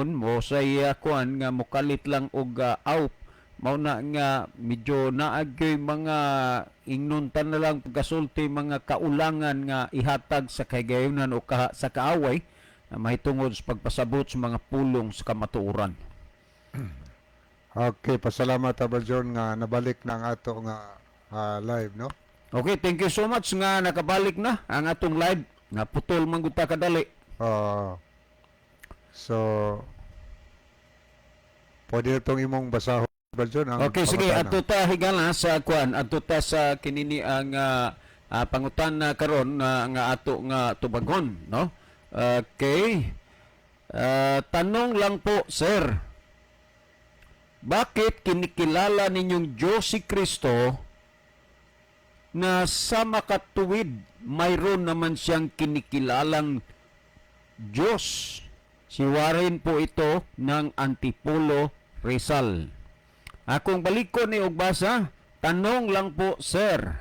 karon mo say kuan nga mukalit lang og out mao na nga medyo naagyoy mga ingnuntan na lang pagkasulti mga kaulangan nga ihatag sa kagayonan o sa kaaway na mahitungod sa pagpasabot sa mga pulong sa kamatuoran. Okay, pasalamat Brother John nga nabalik na ang ato nga live, no? Okay, thank you so much nga nakabalik na ang atong live nga putol man gud ta kadali. So pwede itong imong basahon Brother John ang Okay, sige, pangutana. adto ta higala sa kuan, adto ta sa kinini ang pangutan na karon nga ato nga tubagon, no? Okay. Tanong lang po, sir. Bakit kinikilala ninyong Diyos si Kristo na sa makatuwid mayroon naman siyang kinikilalang Diyos? Siwarin po ito ng Antipolo Rizal. Akong baliko ni og basa, tanong lang po, sir.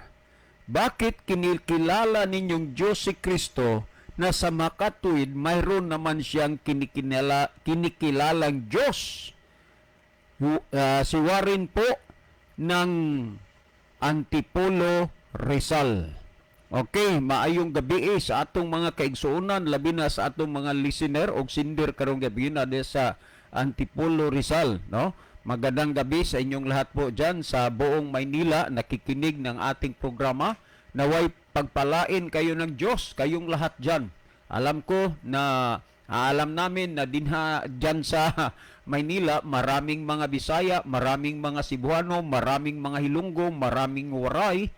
Bakit kinikilala ninyong Diyos si Kristo na sa makatuwid mayroon naman siyang kinikilalang Diyos? Siwarin po ng Antipolo Rizal. Okay, maayong gabi sa atong mga kaigsuonan, labi na sa atong mga listener o sindir karong gabi na sa Antipolo Rizal, no? Magandang gabi sa inyong lahat po dyan sa buong Maynila, nakikinig ng ating programa. Naway pagpalain kayo ng Diyos, kayong lahat dyan. Alam ko na alam namin na dyan sa Maynila, maraming mga Bisaya, maraming mga Cebuano, maraming mga Hilonggo, maraming Waray.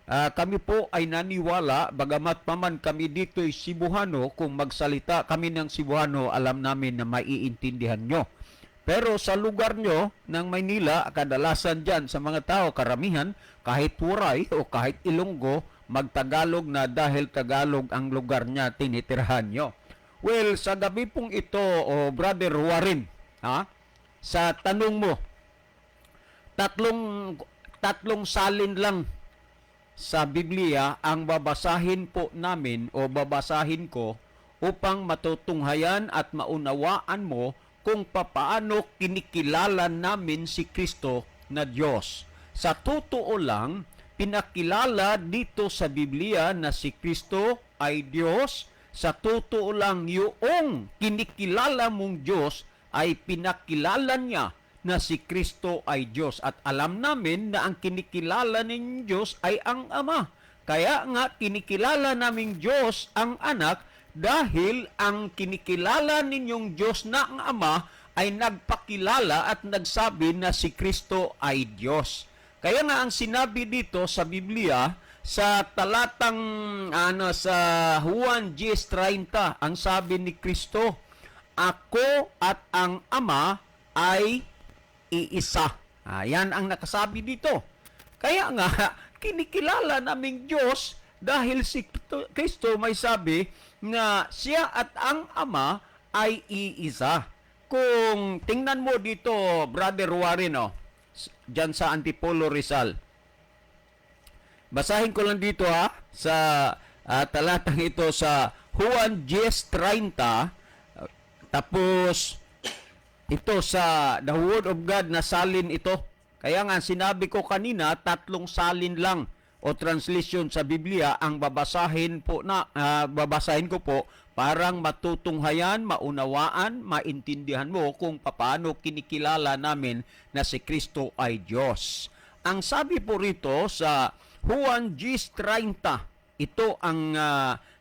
Kami po ay naniwala, bagamat paman kami dito ay Cebuano, kung magsalita kami ng Cebuano, alam namin na maiintindihan nyo. Pero sa lugar nyo ng Maynila, kadalasan dyan sa mga tao, karamihan, kahit Waray o kahit Ilonggo, magtagalog na dahil Tagalog ang lugar niya, tinitirhan nyo. Well, sa gabi pong ito, Brother Warren, sa tanong mo, tatlong salin lang sa Biblia ang babasahin po namin o babasahin ko upang matutunghayan at maunawaan mo kung papaano kinikilala namin si Kristo na Diyos. Sa totoo lang, pinakilala dito sa Biblia na si Kristo ay Diyos. Sa totoo lang, yung kinikilala mong Diyos ay pinakilala niya na si Kristo ay Diyos. At alam namin na ang kinikilala ng Diyos ay ang Ama. Kaya nga kinikilala naming Diyos ang Anak dahil ang kinikilala ninyong Diyos na ang Ama ay nagpakilala at nagsabi na si Kristo ay Diyos. Kaya nga ang sinabi dito sa Biblia, sa talatang sa Juan 10:30, ang sabi ni Kristo, ako at ang Ama ay iisa. Yan ang nakasabi dito. Kaya nga, kinikilala naming Diyos dahil si Kristo may sabi na siya at ang Ama ay iisa. Kung tingnan mo dito, Brother Warren, dyan sa Antipolo Rizal, basahin ko lang dito sa talatang ito sa Juan 10:30, tapos ito sa The Word of God na salin ito. Kaya nga sinabi ko kanina, tatlong salin lang o translation sa Biblia ang babasahin ko po parang matutunghayan, maunawaan, maintindihan mo kung paano kinikilala namin na si Kristo ay Diyos. Ang sabi po rito sa Juan 10:30, ito ang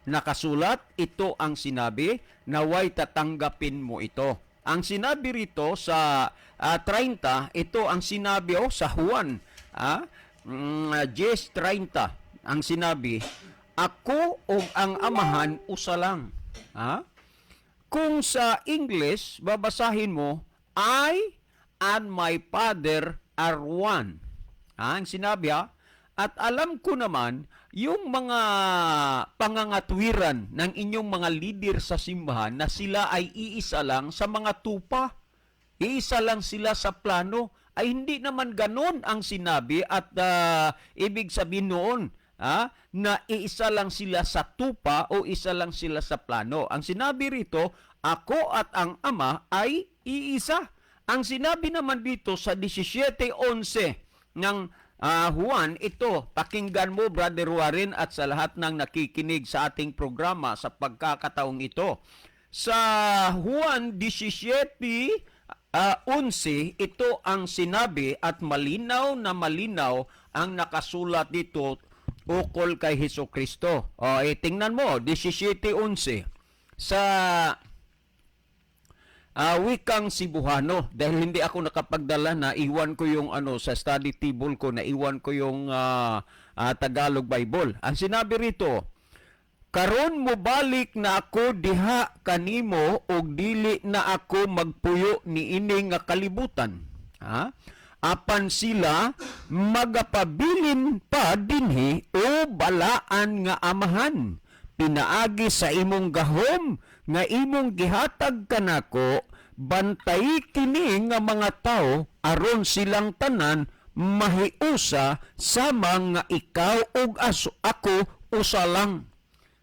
nakasulat, ito ang sinabi, naway tatanggapin mo ito. Ang sinabi rito sa 30, ito ang sinabi sa Juan 10:30, ang sinabi, ako o ang Amahan usa lang. Kung sa English, babasahin mo, I and my Father are one. Ang sinabi at alam ko naman, yung mga pangangatwiran ng inyong mga leader sa simbahan na sila ay iisa lang sa mga tupa, iisa lang sila sa plano, ay hindi naman ganon ang sinabi at ibig sabihin noon na iisa lang sila sa tupa o isa lang sila sa plano. Ang sinabi rito, ako at ang Ama ay iisa. Ang sinabi naman dito sa 17:11 ng Juan, ito, pakinggan mo Brother Warren at sa lahat ng nakikinig sa ating programa sa pagkakataong ito. Sa Juan 17:11, ito ang sinabi at malinaw na malinaw ang nakasulat dito ukol kay Hesukristo. Tingnan mo, 17:11 sa wikang Cebuano, dahil hindi ako nakapagdala, na iwan ko yung sa study table ko, na iwan ko yung Tagalog Bible. Ang sinabi rito, karon mo balik na ako diha kanimo og dili na ako magpuyo ni ini nga kalibutan. Apan sila magapabilin pa dinhi o balaan nga amahan. Pinaagi sa imong gahom nga imong gihatag kanako, bantay kini nga mga tao aron silang tanan mahiusa sama nga ikaw ug ako usa lang.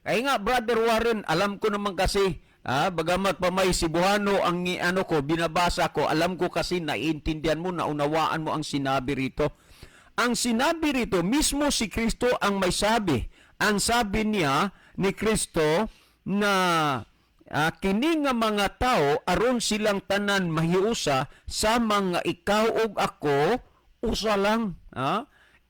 Kaya nga Brother Warren, alam ko naman kasi bagamat pa may Cebuano ang ko binabasa ko, alam ko kasi naiintindihan mo, naunawaan mo ang sinabi rito. Ang sinabi rito mismo si Kristo ang may sabi. Ang sabi niya ni Kristo na kini nga mga tao aron silang tanan mahiusa sama nga ikaw ug ako usa lang.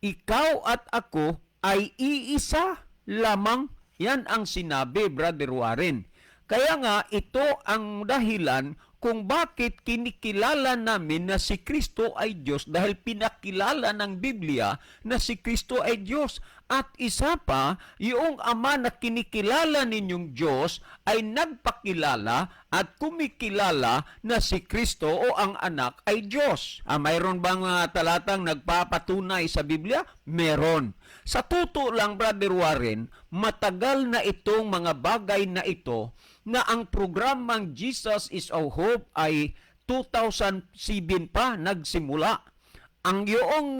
Ikaw at ako ay iisa lamang. Yan ang sinabi, Brother Warren. Kaya nga ito ang dahilan kung bakit kinikilala namin na si Kristo ay Diyos, dahil pinakilala ng Biblia na si Kristo ay Diyos. At isa pa, yung Ama na kinikilala ninyong Diyos ay nagpakilala at kumikilala na si Kristo o ang anak ay Diyos. Mayroon bang talatang nagpapatunay sa Biblia? Meron. Sa totoo lang, Brother Warren, matagal na itong mga bagay na ito, na ang programang Jesus is Our Hope ay 2007 pa nagsimula. Ang iyong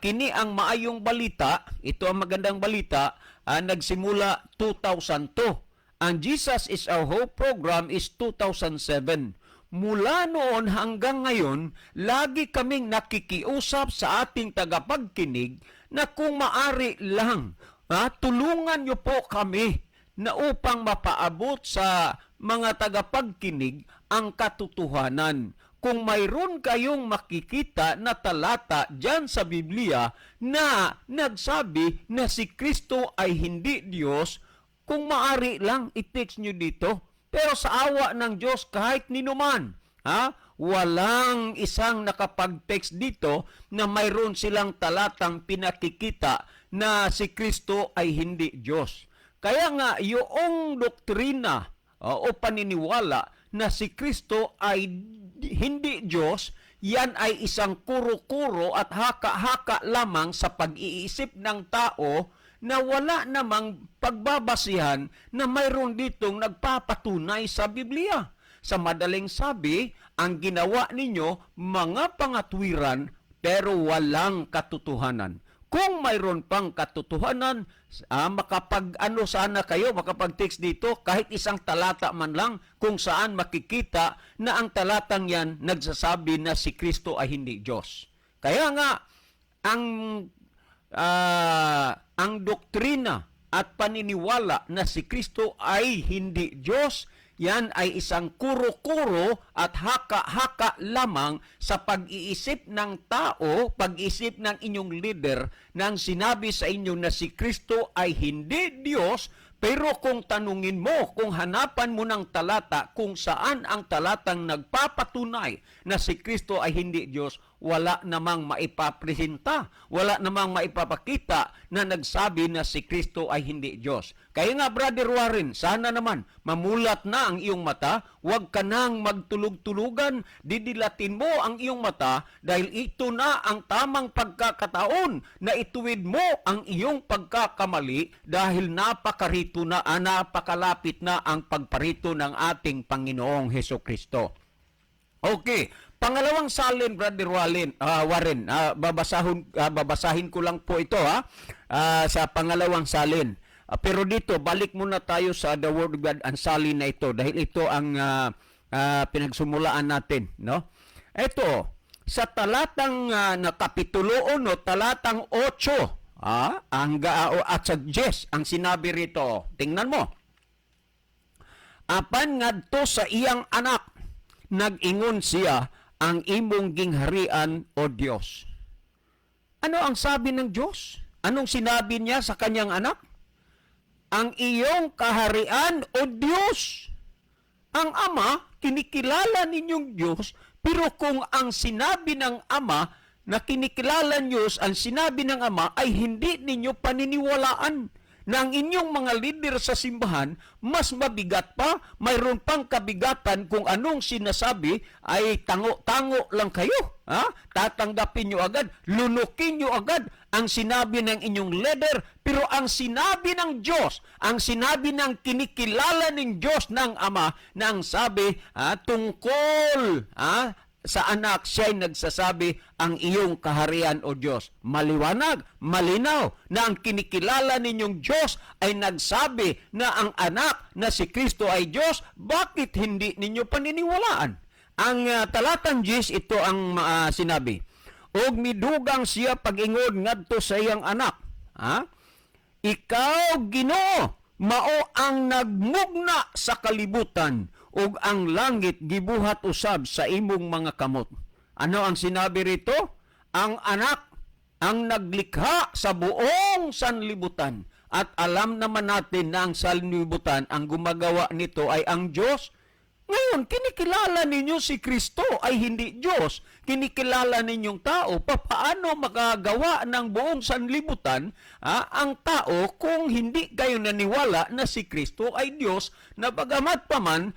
kini ang maayong balita, ito ang magandang balita, nagsimula 2002. Ang Jesus is Our Hope program is 2007. Mula noon hanggang ngayon, lagi kaming nakikiusap sa ating tagapagkinig na kung maari lang, tulungan niyo po kami na upang mapaabot sa mga tagapagkinig ang katotohanan. Kung mayroon kayong makikita na talata dyan sa Biblia na nagsabi na si Kristo ay hindi Diyos, kung maari lang, i-text nyo dito. Pero sa awa ng Diyos, kahit ninuman, walang isang nakapag-text dito na mayroon silang talatang pinakikita na si Kristo ay hindi Diyos. Kaya nga, yung doktrina o paniniwala na si Kristo ay hindi Diyos, yan ay isang kuro-kuro at haka-haka lamang sa pag-iisip ng tao na wala namang pagbabasihan na mayroon ditong nagpapatunay sa Biblia. Sa madaling sabi, ang ginawa ninyo, mga pangatwiran pero walang katotohanan. Kung mayroon pang katotohanan, sana kayo, makapag-text dito, kahit isang talata man lang, kung saan makikita na ang talatang yan nagsasabi na si Kristo ay hindi Diyos. Kaya nga, ang doktrina at paniniwala na si Kristo ay hindi Diyos, yan ay isang kuro-kuro at haka-haka lamang sa pag-iisip ng tao, pag-iisip ng inyong leader, nang sinabi sa inyo na si Kristo ay hindi Diyos. Pero kung tanungin mo, kung hanapan mo ng talata kung saan ang talatang nagpapatunay na si Kristo ay hindi Diyos, wala namang maipapresenta, wala namang maipapakita na nagsabi na si Kristo ay hindi Diyos. Kaya nga, Brother Warren, sana naman mamulat na ang iyong mata, huwag ka nang magtulog-tulugan, didilatin mo ang iyong mata dahil ito na ang tamang pagkakataon na ituwid mo ang iyong pagkakamali dahil napakalapit na ang pagparito ng ating Panginoong Hesukristo. Okay, pangalawang salin, Brother Warren, babasahin ko lang po ito sa pangalawang salin. Pero dito, balik muna tayo sa the Word of God, ang salin na ito, dahil ito ang pinagsumulaan natin. No? Ito, sa talatang Kapitulo 1, talatang 8, at sa 10, ang sinabi rito, tingnan mo, apan ngadto sa iyang anak, nag-ingon siya, ang imong gingharian o Diyos. Ano ang sabi ng Diyos? Anong sinabi niya sa kanyang anak? Ang iyong kaharian o Diyos. Ang Ama, kinikilala ninyong Diyos, pero kung ang sinabi ng Ama na kinikilala niyo, ang sinabi ng Ama ay hindi ninyo paniniwalaan, na ang inyong mga leader sa simbahan, mas mabigat pa, mayroon pang kabigatan kung anong sinasabi ay tango-tango lang kayo. Tatanggapin nyo agad, lunukin nyo agad ang sinabi ng inyong leader, pero ang sinabi ng Diyos, ang sinabi ng kinikilala ng Diyos ng Ama, na ang sabi tungkol sa anak, siya'y nagsasabi, ang iyong kaharian o Diyos. Maliwanag, malinaw, na ang kinikilala ninyong Diyos ay nagsabi na ang anak na si Kristo ay Diyos. Bakit hindi ninyo paniniwalaan? Ang talatang 10, ito ang sinabi. Og midugang siya pag-ingod ngadto sa iyang anak. Ikaw, Ginoo, mao ang nagmugna sa kalibutan, ug ang langit gibuhat usab sa imong mga kamot. Ano ang sinabi rito? Ang anak ang naglikha sa buong sanlibutan. At alam naman natin na ang sanlibutan, ang gumagawa nito ay ang Diyos. Ngayon, kinikilala ninyo si Kristo ay hindi Diyos. Kinikilala ninyong tao. Paano makagawa ng buong sanlibutan ang tao kung hindi kayo naniwala na si Kristo ay Diyos, na bagamat pa man,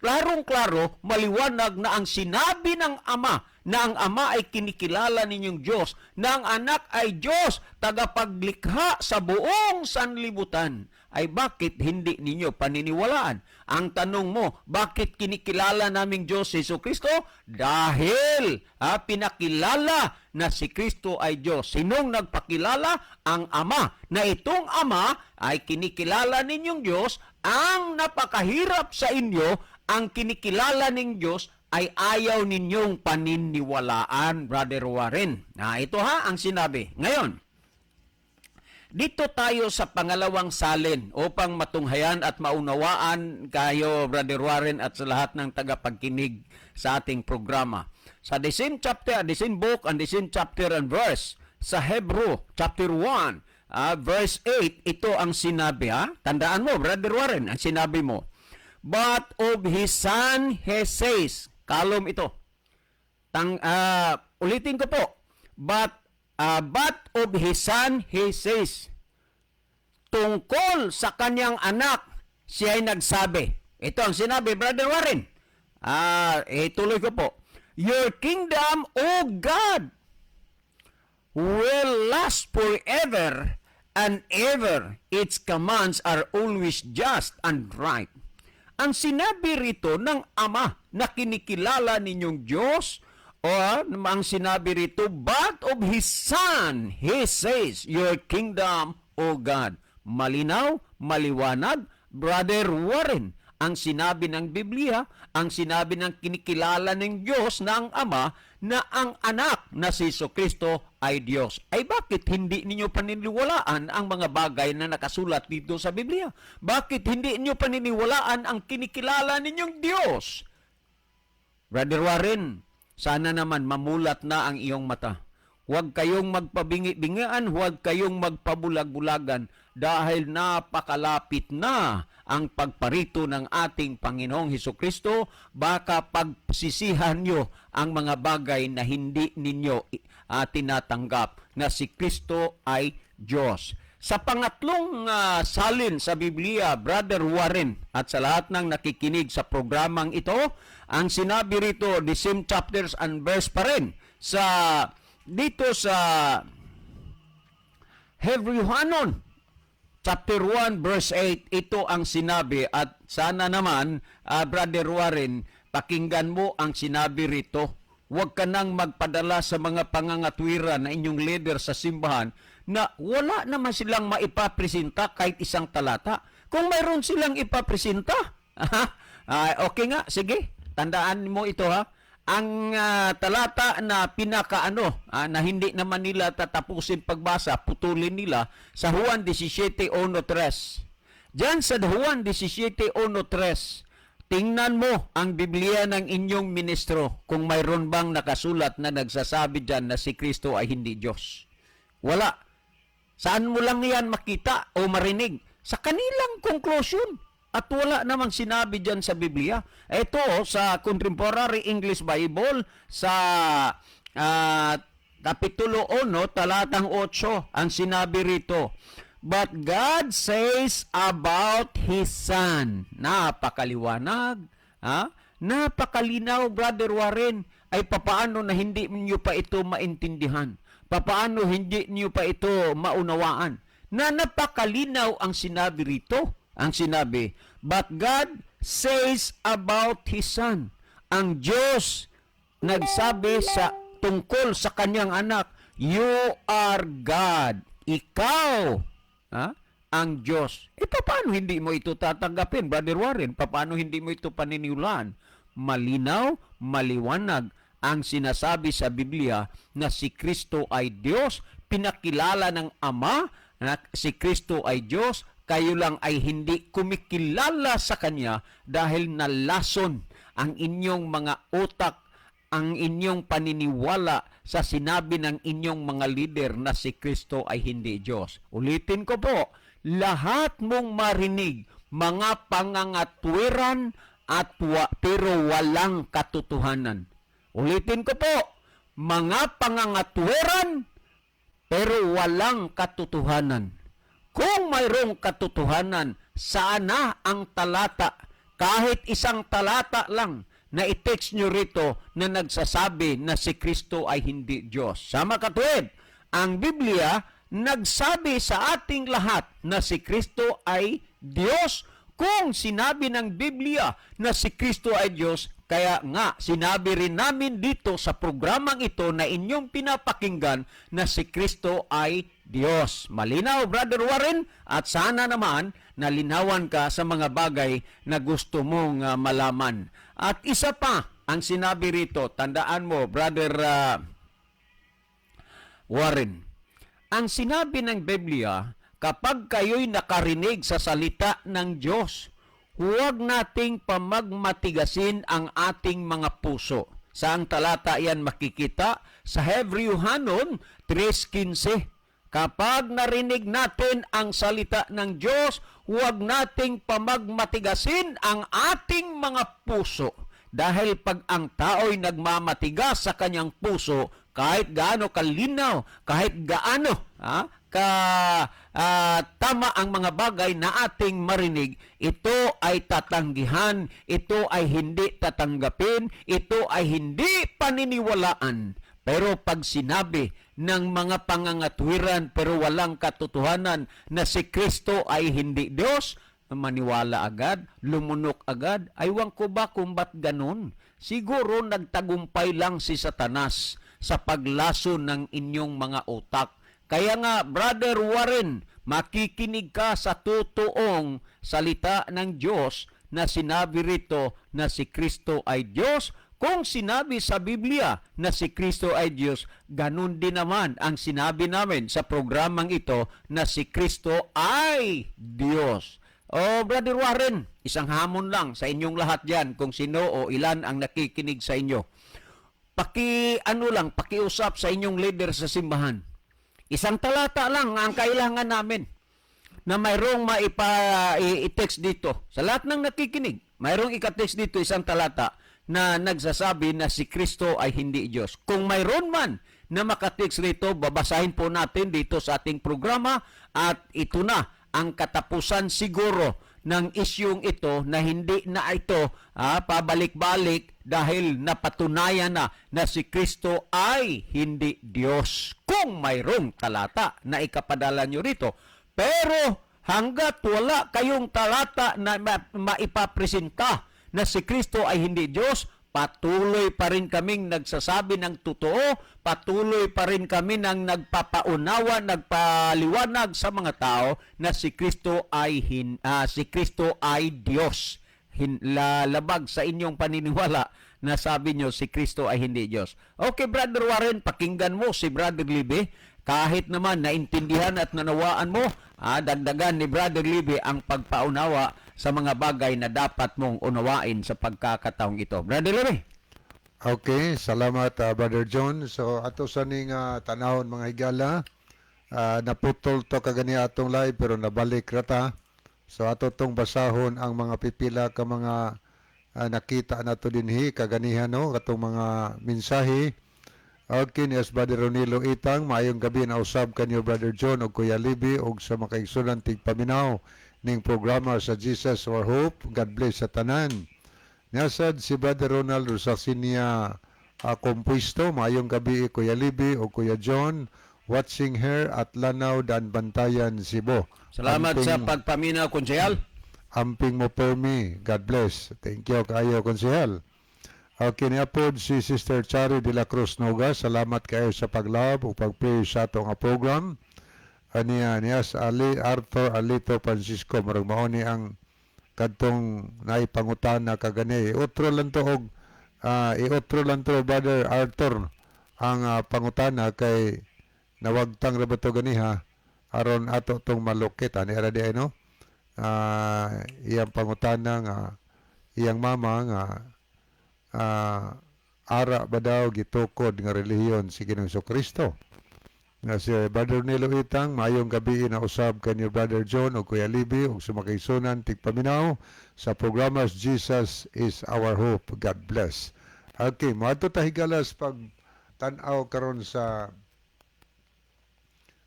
klarong-klaro, maliwanag na ang sinabi ng Ama, na ang Ama ay kinikilala ninyong Diyos, na ang Anak ay Diyos, tagapaglikha sa buong sanlibutan, ay bakit hindi ninyo paniniwalaan? Ang tanong mo, bakit kinikilala naming Diyos si Kristo? Dahil pinakilala na si Kristo ay Diyos. Sinong nagpakilala? Ang Ama. Na itong Ama ay kinikilala ninyong Diyos. Ang napakahirap sa inyo, ang kinikilala ng Diyos ay ayaw ninyong paniniwalaan, Brother Warren. Ito ang sinabi. Ngayon, dito tayo sa pangalawang salin upang matunghayan at maunawaan kayo, Brother Warren, at sa lahat ng tagapagkinig sa ating programa. Sa the same chapter, the same book, and the same chapter and verse, sa Hebrew, chapter 1, verse 8, ito ang sinabi. Tandaan mo, Brother Warren, ang sinabi mo. But of His Son, He says, kalom ito. Ulitin ko po. But of His Son, He says, tungkol sa kanyang anak, siya ay nagsabi. Ito ang sinabi, Brother Warren. Tuloy ko po. Your kingdom, O God, will last forever and ever. Its commands are always just and right. Ang sinabi rito ng Ama na kinikilala ninyong Diyos, o ang sinabi rito, but of His Son, He says, your kingdom, O God. Malinaw, maliwanag, Brother Warren. Ang sinabi ng Biblia, ang sinabi ng kinikilala ng Diyos na ang Ama, na ang anak na si Kristo ay Diyos. Ay bakit hindi ninyo paniniwalaan ang mga bagay na nakasulat dito sa Biblia? Bakit hindi ninyo paniniwalaan ang kinikilala ninyong Diyos? Brother Warren, sana naman mamulat na ang iyong mata. Huwag kayong magpabingi-bingian, huwag kayong magpabulag-bulagan dahil napakalapit na ang pagparito ng ating Panginoong Hesukristo. Baka pagsisihan nyo ang mga bagay na hindi ninyo tinatanggap na si Kristo ay Diyos. Sa pangatlong salin sa Biblia, Brother Warren, at sa lahat ng nakikinig sa programang ito, ang sinabi rito, the same chapters and verse pa rin, dito sa Hebrewanon, chapter 1, verse 8, ito ang sinabi, at sana naman, Brother Warren, pakinggan mo ang sinabi rito. Huwag ka nang magpadala sa mga pangangatwiran na inyong leader sa simbahan na wala naman silang maipapresenta kahit isang talata. Kung mayroon silang ipapresenta, okay nga, sige, tandaan mo ito ha. Ang talata na na hindi naman nila tatapusin pagbasa, putulin nila sa Juan 17:1-3. Diyan sa Juan 17:1-3, tingnan mo ang Biblia ng inyong ministro kung mayroon bang nakasulat na nagsasabi diyan na si Kristo ay hindi Diyos. Wala. Saan mo lang yan makita o marinig? Sa kanilang conclusion. At wala namang sinabi dyan sa Biblia. Ito sa Contemporary English Bible sa Kapitulo 1, talatang 8, ang sinabi rito, "But God says about His Son." Napakaliwanag. Napakalinaw, Brother Warren. Ay papaano na hindi niyo pa ito maintindihan? Papaano hindi niyo pa ito maunawaan? Na napakalinaw ang sinabi rito. Ang sinabi, but God says about His Son. Ang Diyos nagsabi sa tungkol sa kanyang anak, you are God. Ikaw, ang Diyos. Paano hindi mo ito tatanggapin, Brother Warren? Paano hindi mo ito paniniwalaan? Malinaw, maliwanag ang sinasabi sa Biblia na si Kristo ay Diyos, pinakilala ng Ama na si Kristo ay Diyos, kayo lang ay hindi kumikilala sa Kanya dahil nalason ang inyong mga utak, ang inyong paniniwala sa sinabi ng inyong mga leader na si Kristo ay hindi Diyos. Ulitin ko po, lahat mong marinig, mga pangangatwiran pero walang katotohanan. Ulitin ko po, mga pangangatwiran pero walang katotohanan. Kung mayroong katotohanan, sana ang talata, kahit isang talata lang, na i-text nyo rito na nagsasabi na si Kristo ay hindi Diyos. Sama katuwid, ang Biblia nagsabi sa ating lahat na si Kristo ay Diyos. Kung sinabi ng Biblia na si Kristo ay Diyos, kaya nga sinabi rin namin dito sa programang ito na inyong pinapakinggan na si Kristo ay Diyos. Malinaw, Brother Warren? At sana naman nalinawan ka sa mga bagay na gusto mong malaman. At isa pa ang sinabi rito, tandaan mo, Brother Warren, ang sinabi ng Biblia, kapag kayo'y nakarinig sa salita ng Diyos, huwag nating pamagmatigasin ang ating mga puso. Saang talata yan makikita? Sa Hebrewhanon 3:15. Kapag narinig natin ang salita ng Diyos, huwag nating pamagmatigasin ang ating mga puso. Dahil pag ang tao'y nagmamatigas sa kanyang puso, kahit gaano kalinaw, kahit gaano tama ang mga bagay na ating marinig, ito ay tatanggihan, ito ay hindi tatanggapin, ito ay hindi paniniwalaan. Pero pag sinabi ng mga pangangatwiran pero walang katotohanan na si Kristo ay hindi Diyos, maniwala agad, lumunok agad. Aywan ko ba kung ba't ganun? Siguro nagtagumpay lang si Satanas sa paglaso ng inyong mga utak. Kaya nga, Brother Warren, makikinig ka sa totoong salita ng Diyos na sinabi rito na si Kristo ay Diyos. Kung sinabi sa Biblia na si Kristo ay Diyos, ganun din naman ang sinabi namin sa programang ito na si Kristo ay Diyos. Brother Warren, isang hamon lang sa inyong lahat dyan kung sino o ilan ang nakikinig sa inyo. Pakiusap sa inyong leader sa simbahan. Isang talata lang ang kailangan namin na mayroong i-text dito. Sa lahat ng nakikinig, mayroong ika-text dito isang talata na nagsasabi na si Kristo ay hindi Diyos. Kung mayroon man na maka-text rito, babasahin po natin dito sa ating programa at ito na ang katapusan siguro ng isyung ito na hindi na ito pabalik-balik dahil napatunayan na si Kristo ay hindi Diyos. Kung mayroong talata na ikapadala nyo rito. Pero hanggat wala kayong talata na maipapresenta na si Kristo ay hindi Diyos, patuloy pa rin kaming nagsasabi ng totoo, patuloy pa rin kami ng nagpapaunawa, nagpaliwanag sa mga tao na si Kristo ay Diyos. Lalabag sa inyong paniniwala na sabi nyo si Kristo ay hindi Diyos. Okay, Brother Warren, pakinggan mo si Brother Libby. Kahit naman naintindihan at nanawaan mo, dagdagan ni Brother Libby ang pagpaunawa sa mga bagay na dapat mong unawain sa pagkakataong ito. Brother Libby. Okay, salamat Brother John. So ato sa ning tanahon mga higala, naputol to kagani atong live pero nabalik rata. So ato tong basahon ang mga pipila ka mga nakita nato dinhi kaganihan no katong mga mensahe. Okay, ni Brother Ronilo Itang, maayong gabi na usab kanyo Brother John o Kuya Libby og sa makaigsunan tigpaminaw ning programa sa Jesus Our Hope. God bless sa tanan. Nasad si Brother Ronald Rosasinia Compuesto, maayong gabi Kuya Libby o Kuya John, watching here at Lanao dan Bantayan, Cebu. Salamat sa pagpaminaw, Konsehal. Amping mo per me. God bless. Thank you kayo, Konsehal. Kiniapod si Sister Chari de la Cruz Noga. Salamat kayo sa paglab o pag-pray sa atong program. Niya sa Arthur Alito Francisco. Marag mauni ang kadtong naipangutan na kagani. Iotro lang to Brother Arthur ang pangutana kay nawagtang ra ba to ganiha aron ato tong malukit ani ara di ay no. Iyang pangutana nga iyang mama nga ara ba daw gitukod nga relihiyon si Ginoong Kristo. Nga si Brother Nilo Itang, maayong gabi na usab kanyo Brother John o Kuya Libby o sumakaysunan tigpaminaw sa programas Jesus is Our Hope. God bless. Okay, maadto ta higalas pag tan-aw karon sa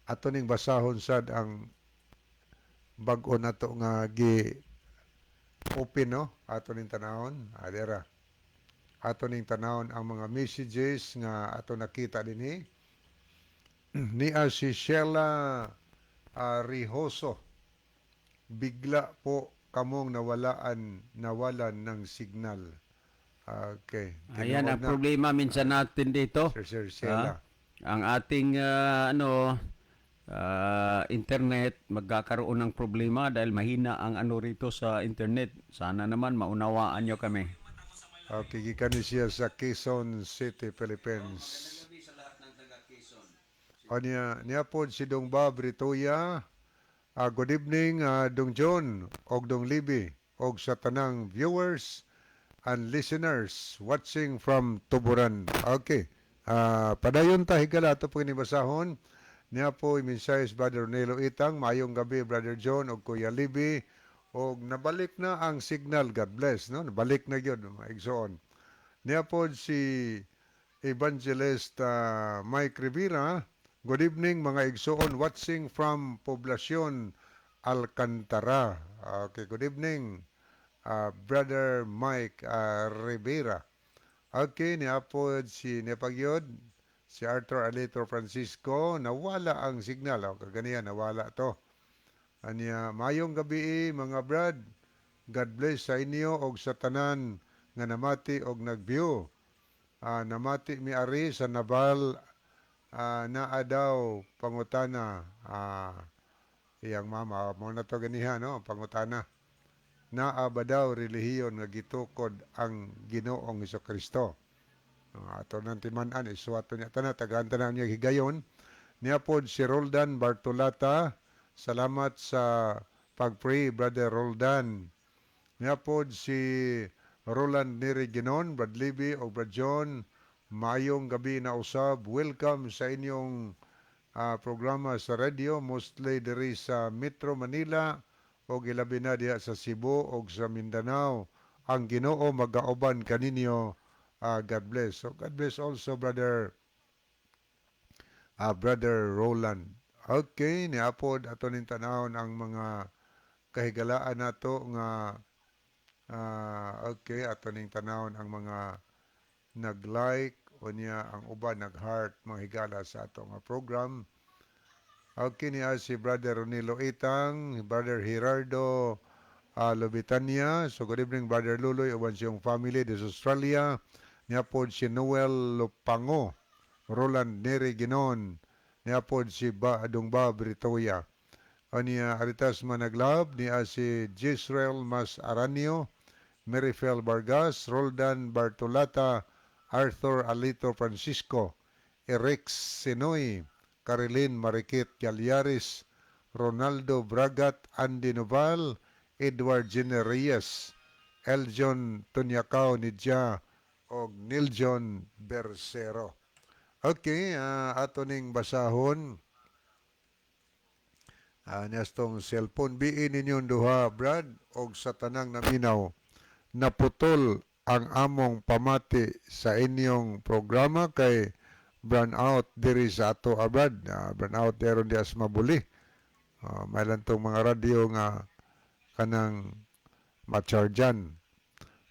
ato ning basahon sad ang bag-o nato nga gi open no ato ning tanawon adera ato ning tanawon ang mga messages nga ato nakita dinhi niya si Sheila Rijoso. Bigla po kamong nawalan ng signal. Okay. Ayan ang problema minsan natin dito. Sir Sheila. Ang ating internet magkakaroon ng problema dahil mahina ang ano rito sa internet. Sana naman maunawaan nyo kami. Okay, gikan siya sa Quezon City, Philippines. O niya po si Dong Bob Ritoya. Good evening, Dong John, og Dong Libby, og sa tanang viewers and listeners watching from Tuburan. Okay. Padayon ta higala ato po inibasahon. Niya po iminsayes Brother Nelo Itang, mayong gabi Brother John og Kuya Libby. Og nabalik na ang signal, God bless, no? Nabalik na yun, maigsoon. Niya po si Evangelist Mike Rivera. Good evening mga igsoon watching from Poblacion Alcantara. Okay, good evening Brother Mike Rivera. Okay, niya po si Nepagyod, si Arthur Alito Francisco, nawala ang signal. Kaganiyan, nawala to. Anya, mayong gabi mga brad. God bless sa inyo og sa tanan nga namati og nag-view. Namati mi ari sa Naval naa daw pangutana iyang mama mo na to ganiha no pangutana naa ba daw relihiyon nga gitukod ang Ginoong Hesukristo. Ato nang timan-an isuwato niya tanan tagaan tanan niya higayon niya pod si Roldan Bartolata. Salamat sa pag-pray, Brother Roldan. Niya po si Roland Niriginon, Brad Libby o Brad John. Mayong gabi na usab. Welcome sa inyong programa sa radio, mostly diri sa Metro Manila o ilabi na diya sa Cebu o sa Mindanao. Ang Ginoo magauban kaninyo. God bless. So God bless also, Brother Roland. Okay, niapod ato ning tanawon ang mga kahigalaan nato nga okay, ato ning tanawon ang mga nag-like o niya ang uban nag-heart mga higala sa ato nga program. Okay, niya si Brother Ronilo Itang, Brother Gerardo Lobitania. So good evening Brother Luloy uban siyang family des Australia. Niya pod si Noel Lupango, Roland Neri Ginon, niya pod si Adungba Britoya. O niya Aritas Managlab, niya si Jisrael Mas Aranio, Merifel Vargas, Roldan Bartolata, Arthur Alito Francisco, Eric Sinoy, Caroline Marikit Galyaris, Ronaldo Bragat, Andy Noval, Edward Jenner Reyes, Eljon Tunyakaw Nidja, o Niljon Bersero. Okay, ato ning basahon. Niyastong cellphone. Biin ninyong duha, Brad, o sa tanang naminaw. Naputol ang among pamati sa inyong programa kay burnout diri sa ato Brad. Burnout deron di as mabuli. May lang tong mga radio nga kanang macharjan.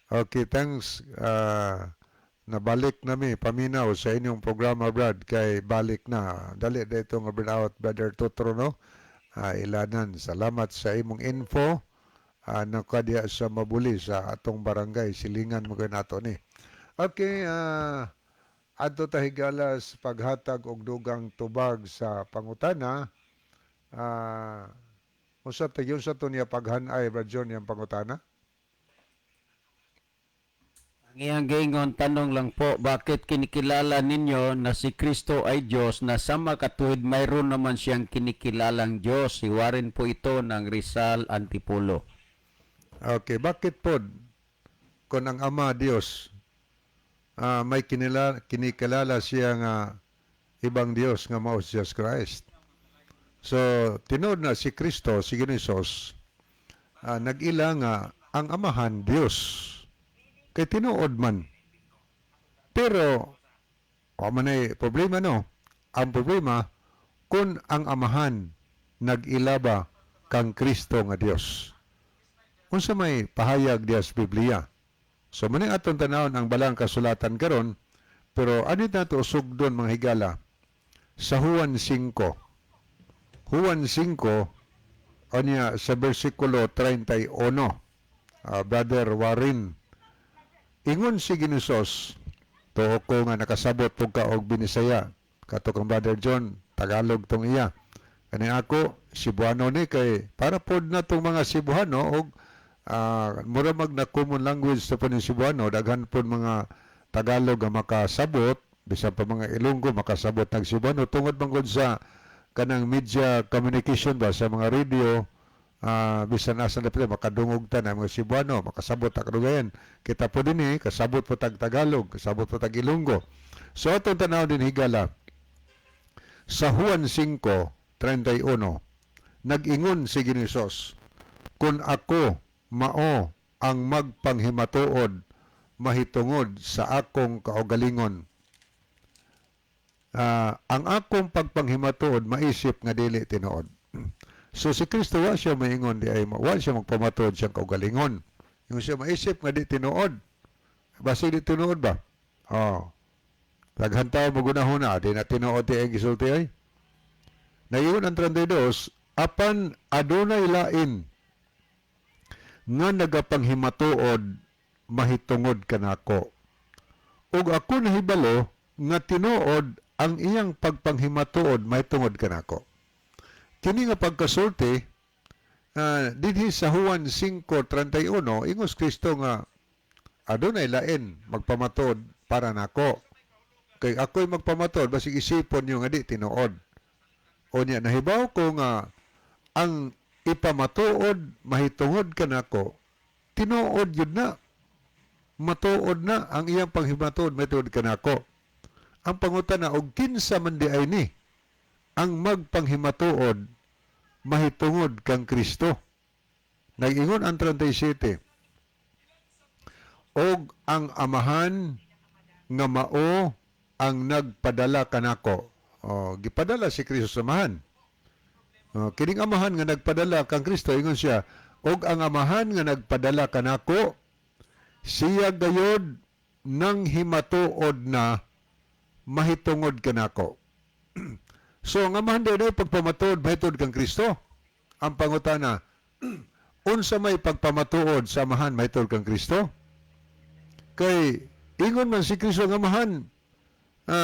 Okay, thanks. Nabalik nami paminaw sa inyong programa, Brad, kay balik na. Dali dito nga burnout, Brother Tutro, no? Ilanan. Salamat sa imong info. Nakadya sa mabuli sa atong barangay. Silingan mo kayo nato ni. Okay, adto tahigalas paghatag og dugang tubag sa pangutana. Usa tayon sa to niya paghanay, Brad John, yung pangutana? Ang iyang gingon, tanong lang po, bakit kinikilala ninyo na si Kristo ay Diyos na sa makatuwid mayroon naman siyang kinikilalang Diyos? Iwarin po ito ng Rizal Antipolo. Okay, bakit po kung ang Ama Diyos may kinikilala siya nga ibang Diyos nga mao si Jesus Christ? So, tinuod na si Kristo, si Ginoos, nag-ila nga ang Amahan Diyos. Kay tinuod man. Pero, man ay problema, no? Ang problema, kung ang Amahan nag-ilaba kang Kristo nga Diyos. Kung sa may pahayag diya sa Biblia. So, maning atong tanawon ang balang kasulatan karon, pero ano na ito sugdon mga higala? Sa Juan 5. Juan 5, anya sa versikulo 31. Brother Warren, ingon si Ginoos, tuo ko nga nakasabot po ka og binisaya. Kato kang Brother John, Tagalog tong iya. Kani ako, Cebuano ni kay para pod na tong mga Cebuano og mura mag na common language sa po ng Cebuano, daghan po mga Tagalog nga makasabot, bisan pa mga Ilonggo makasabot ng Cebuano, tungod bangod sa kanang media communication ba, sa mga radio, bisan nasa na pala, makadungog ta na mga Cebuano, makasabot ta kadugayan. Kita po din kasabot po tag Tagalog, kasabot po tag Ilonggo. So, itong tanaw din higala, sa Juan 5:31, nag-ingon si Ginoos, kung ako mao ang magpanghimatuod mahitungod sa akong kaugalingon. Ang akong pagpanghimatuod maisip nga dili tinuod. So si Kristo wa siya maingon di ay wa siya magpamatuod siyang kaugalingon. Yung siya maisip nga di tinuod. Basta di tinuod ba? Taghantaw mo gunahon na, di na tinuod di ang gisulti ay. Nayon ang 32, apan adunay lain nga nagapanghimatuod mahitungod kanako. Ug ako nahibalo nga tinuod ang iyang pagpanghimatuod mahitungod kanako. Kini nga pagkasulti, dinhi sa Juan 5:31, ingos Kristo nga adunay lain magpamatuod para nako. Kay ako'y magpamatuod basig isipon niyo nga di tinuod. O niya nahibaw ko nga ang ipamatuod mahitungod kanako, tinuod yun na. Matuod na ang iyang panghimatuod mahitungod kanako. Ang pangutana og kinsa man di ay ni ang magpanghimatuod mahitungod kang Kristo. Nag-ingon ang 37. Og ang Amahan nga mao ang nagpadala kanako. Gipadala si Kristo sa Amahan. Kining Amahan nga nagpadala kang Kristo, ingon siya, og ang Amahan nga nagpadala kanako, siya gayod nang himatuod na mahitungod kanako. So, ang Amahan din ay pagpamatuod mahitungod kang Kristo. Ang pangutana, unsa may pagpamatuod sa amahan mahitol kang Kristo? Kay ingon man si Kristo nga amahan,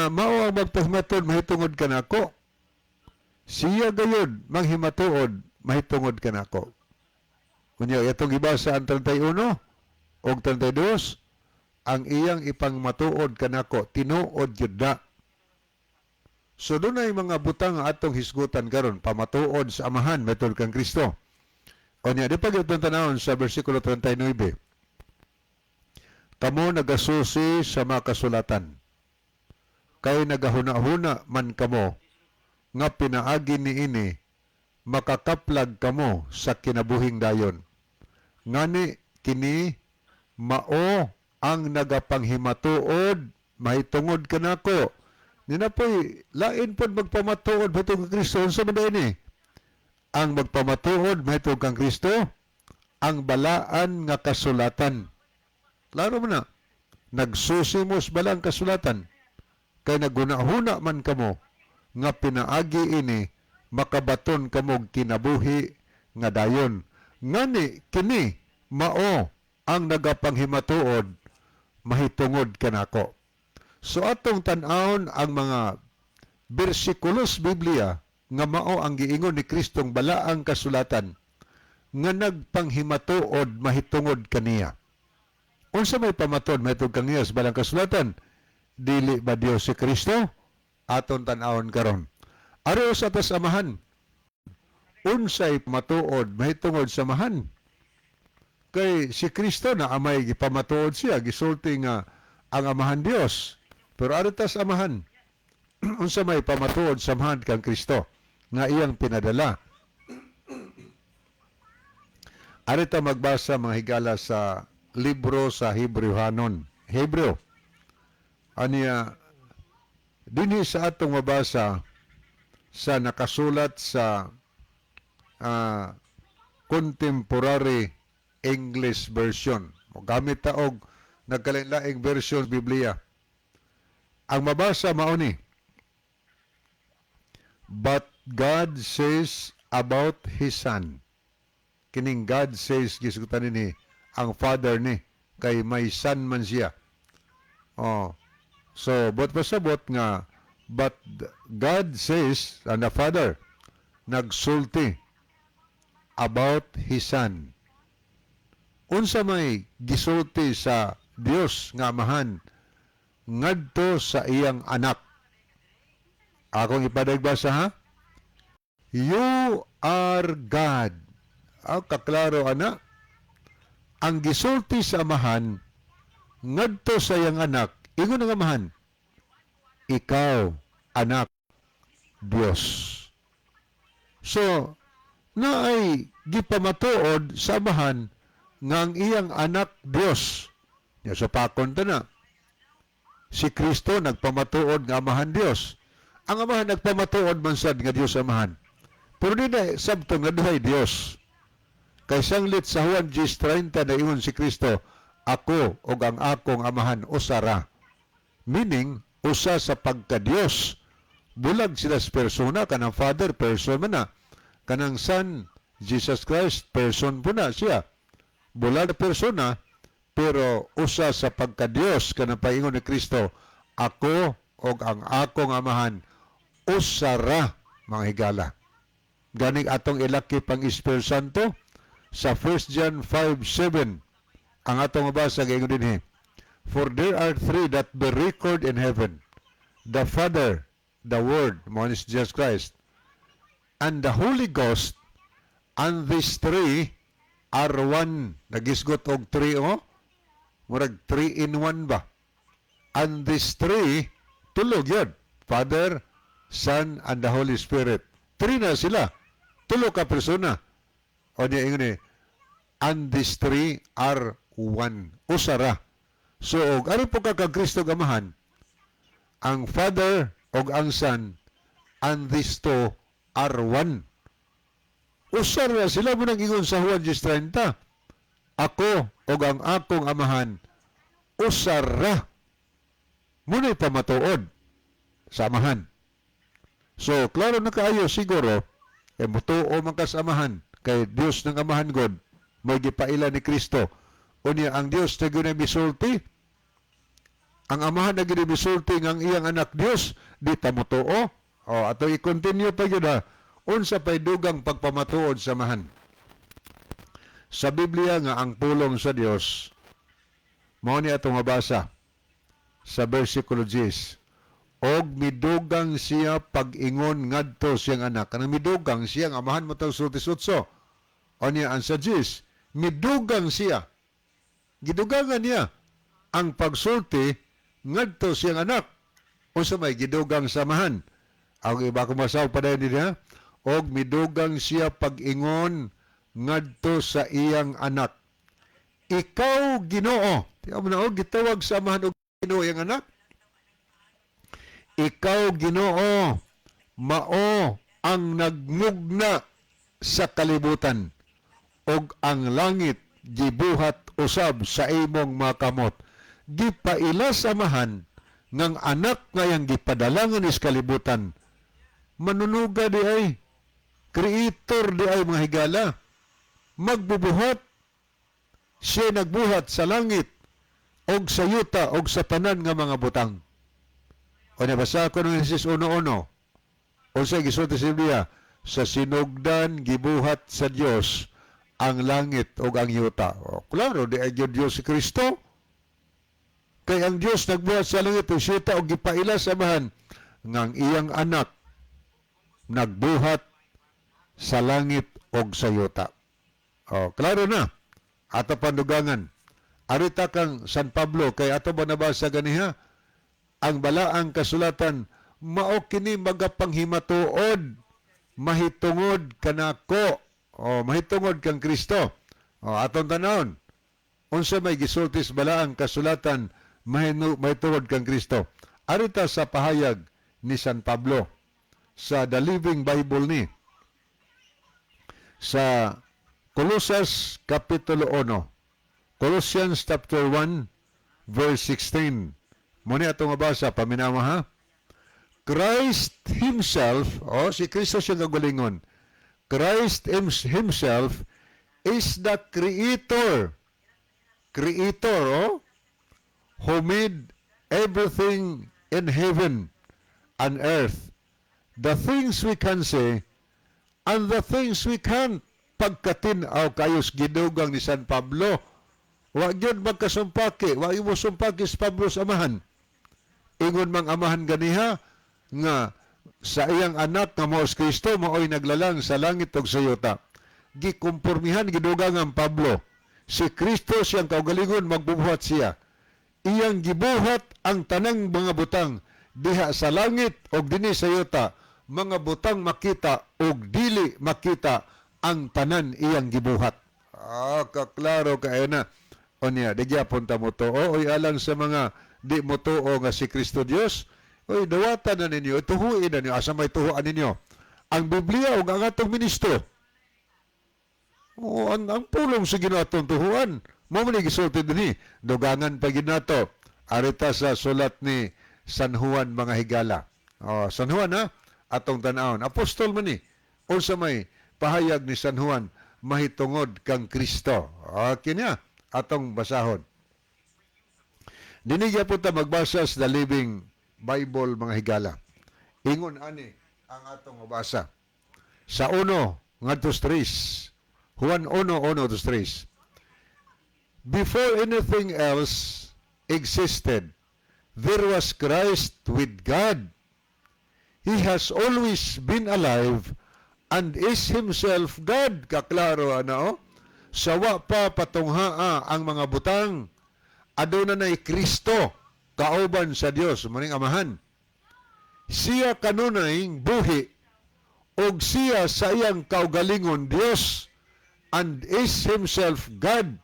mao ang magpahimatuod mahitungod kanako. Siya gayud manghimatuod mahitungod kanako. Kunya itong gibasa ang 31 o 32, ang iyang ipangmatuod kanako tinuod jud na. So dunay mga butang nga atong hisgutan karon pamatuod sa amahan mahitungod kang Kristo. Kunya di pa gyud tanawon sa bersikulo 39. Kamo nagasusi sa mga kasulatan. Kay nagahuna-huna man kamo nga pinaagi niini makakaplag kamo sa kinabuhing dayon. Ngani kini mao ang nagapanghimatuod mahitungod kanako. Ninapoy lain pod magpamatuod mahitungod kang Kristo unsa man ini? Ang magpamatuod mahitungod kang Kristo ang balaan nga kasulatan. Klaro mo na, nagsusimos balang kasulatan, kay nagunahuna man kamo, nga pinaagi ini, makabaton kamog kinabuhi nga dayon. Ngani, kini, mao, ang nagapanghimatuod, mahitungod kanako. So atong tan-awon ang mga bersikulos Biblia, nga mao ang giingon ni Kristong balaang kasulatan, nga nagpanghimatuod, mahitungod kaniya. Unsa may pamaton mahitungod kaniya sa balang kasulatan? Dili ba Dios si Kristo? Aton tan-awon karon. Aros atas amahan. Unsay pamatuod mahitungod sa amahan? Kay si Kristo na amay gipamatuod siya, gisulti nga ang amahan Dios. Pero atas amahan. Unsa may pamatuod sa amahan kang Kristo nga iyang pinadala? Arita magbasa mga higala sa libro sa Hebrewhanon. Hebreo. Aniya, dinhi sa atong mabasa sa nakasulat sa contemporary English version. O gamit ta og nagkalain-laing version Biblia. Ang mabasa mao ni, but God says about His Son. Kining God says, gisugutan ni ang Father ni, kay may Son man siya. Oh, so, but pasabot nga, but God says, and the Father, nagsulti about His Son. Unsa may gisulti sa Dios nga amahan ngadto sa iyang anak. Akong ipadagbasa ha? You are God. Kaklaro ana. Ang gisulti sa amahan ngadto sa iyang anak, ingon ang amahan, ikaw, anak, Dios. So, naay gipamatuod sa amahan nga ang iyang anak Dios. Ya so pakon ta na. Si Kristo nagpamatuod nga amahan Dios. Ang amahan nagpamatuod man sad nga Dios amahan. Pero di na sabto nga duhay Dios. Kay sanglit sa Juan 10:30 na ingon si Kristo, ako o ang akong amahan usara. Meaning, usa sa pagka-Dios. Bulag sila sa persona, kanang Father, person man na. Kanang Son, Jesus Christ, person po na siya. Bulag na persona, pero usa sa pagka-Dios, kanang paingon ni Kristo, ako o ang akong amahan usara, mga higala. Ganing atong ilaki pang Espiritu Santo, sa 1 John 5:7, ang atong mabasa gayon din for there are three that be record in heaven, the Father, the Word, mo ni Jesus Christ, and the Holy Ghost, and these three are one. Nagisgot og three, murag 3 in 1 ba? And these three, tulog yun. Father, Son, and the Holy Spirit. 3 na sila. Tulog ka persona. O niya ingon and these three are one. Usara. So, ano po ka Kristo gamahan? Ang Father o ang Son and these two are one. Usara sila mo nang ingon sa Juan 10:30. Ako o ang akong amahan usara. Muna'y pamatuod sa amahan. So, klaro na kaayo siguro, mutuo man kasamahan kay Dios ng amahan God, may gipaila ni Kristo. Unya ang Dios na gyud misulti, ang amahan na gyud misulti ng iyang anak Dios, di ta motuo. Ato i-continue pa gyud ha. Unsa pay dugang pagpamatuod sa amahan. Sa Biblia nga ang pulong sa Dios, mao ni atong mabasa sa bersikulo 10. Og midugang siya pag-ingon ngadto siyang anak. Kanang midugang siya ang amahan mo tang sulti-sutso. O niya ang sa 10, midugang siya. Gidugangan niya ang pagsulti ngadto siyang anak. Unsa may gidugang samahan. Ang iba ko masaw pa dahil niya. Og midugang siya pag-ingon ngadto sa iyang anak. Ikaw Ginoo. Tiyaw mo na gitawag samahan og Ginoo iyang anak. Ikaw Ginoo, mao ang nagmugna sa kalibutan og ang langit gibuhat usab sa imong makamot. Gipaila samahan ngang anak ngayang gipadalangan is kalibutan. Manunuga di ay, creator di ay mga higala. Magbubuhat, siya nagbuhat sa langit og sa yuta og sa tanan nga mga butang. O nabasa ko ng Hesus 1:1. O sa gisulti sa Biblia, sa sinugdan gibuhat sa Dios ang langit o ang yuta. O, klaro, di ay Diyos si Kristo. Kay ang Diyos nagbuhat sa langit o yuta o gipaila samahan ngang iyang anak nagbuhat sa langit o sa yuta. O, klaro na. Ato pandugangan. Arita kang San Pablo, kay ato ba nabasa ganiha? Ang balaang kasulatan, mao kini magapanghimatuod, mahitungod kanako, o mahitungod kang Kristo. O atong tanawon, unsa may gisultis balaang kasulatan, mahitungod kang Kristo. Arita sa pahayag ni San Pablo sa The Living Bible ni sa Colossus Kapitulo 1, Colossians chapter 1, verse 16. Muna itong mabasa, paminawa ha? Christ Himself, si Kristo siya gagulingon. Christ Himself is the Creator. Creator, who made everything in heaven and earth. The things we can say and the things we can't. Pagkatinaw kayos gidugang ni San Pablo. Wa gyud magkasumpaki, wa imo sumpaki sa Pablo sa amahan. Ingon mang amahan ganiha nga sa iyang anak nga mao si Kristo mao'y naglalang sa langit ug sa yuta. Gikumpormihan gidugang ang Pablo. Si Kristo siyang kaugalingon magbubuhat siya. Iyang gibuhat ang tanang mga butang diha sa langit ug dinhi sa yuta. Mga butang makita ug dili makita ang tanan iyang gibuhat. Kaklaro kayo na. O niya, di gyapon ta mo to. Oy alang sa mga di mo tuo nga si Kristo Dios. Oy, dawatan na ninyo, tuhuin na ninyo, asa may tuhuan ninyo. Ang Biblia o ang atong ministro. O, ang pulong sa ginatong tuhuan. Mo man gisulti dinhi, dugangan pa ginato. Arita sa sulat ni San Juan mga higala. San Juan ha, atong tan-awon. Apostol man ni. O sa may pahayag ni San Juan, mahitungod kang Kristo. Kanya, atong basahon. Dinigya po ta magbasa sa The Living Bible mga higala. Ingon ani ang atong mabasa. Sa 1 ngadto 3. Juan 1:1-3. Before anything else existed, there was Christ with God. He has always been alive and is Himself God. Kaklaro ano? Sawa pa patunghaa ang mga butang. Aduna na Kristo, kauban sa Dios, maning amahan. Siya kanunay buhi, og siya sa iyang kaugalingon Dios, and is Himself God.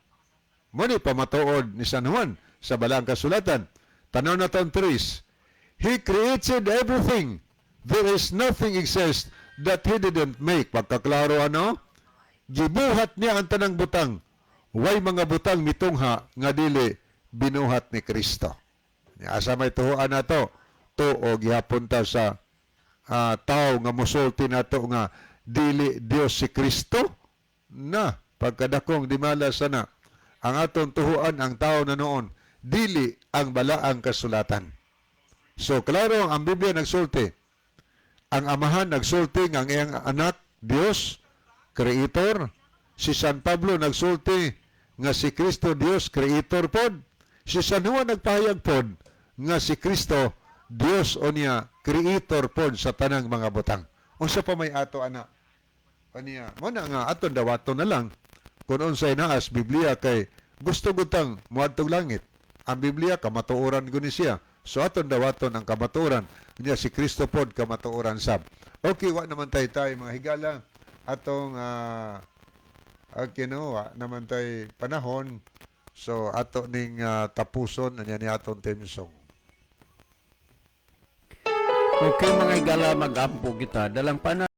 Muni pamatuod ni San Juan sa Balang Kasulatan. Tanaw na tong 3. He created everything. There is nothing exists that He didn't make. Pagkaklaro ano? Gibuhat niya ang tanang butang. Way mga butang mitungha nga dili binuhat ni Kristo. Asa may tuhuan na to? O gihapon ta sa tao nga musulti na to nga dili Dios si Kristo? Na, pagkadakong dimala sana ang aton tuhuan ang tao na noon dili ang balaang kasulatan. So klaro ang Biblia nagsulti. Ang amahan nagsulti nga ang iyang anak Dios creator. Si San Pablo nagsulti nga si Kristo Dios creator pod. Si San Juan nagpahayag pod nga si Kristo Dios o niya creator pod sa tanang mga butang. Unsa pa may ato ana? Aniya, mo na nga aton dawaton na lang kung unsay naas Biblia kay gusto gutang muadtong langit. Ang Biblia kamatuoran guni siya. So aton dawaton ang kamatuoran niya si Kristo pod kamatuoran sab. Okay, wa naman tayo mga higala atong kinuha naman tayo panahon. So ato ning tapuson anya ni aton theme song. Okay mga higala, mag-ampo kita. Dalang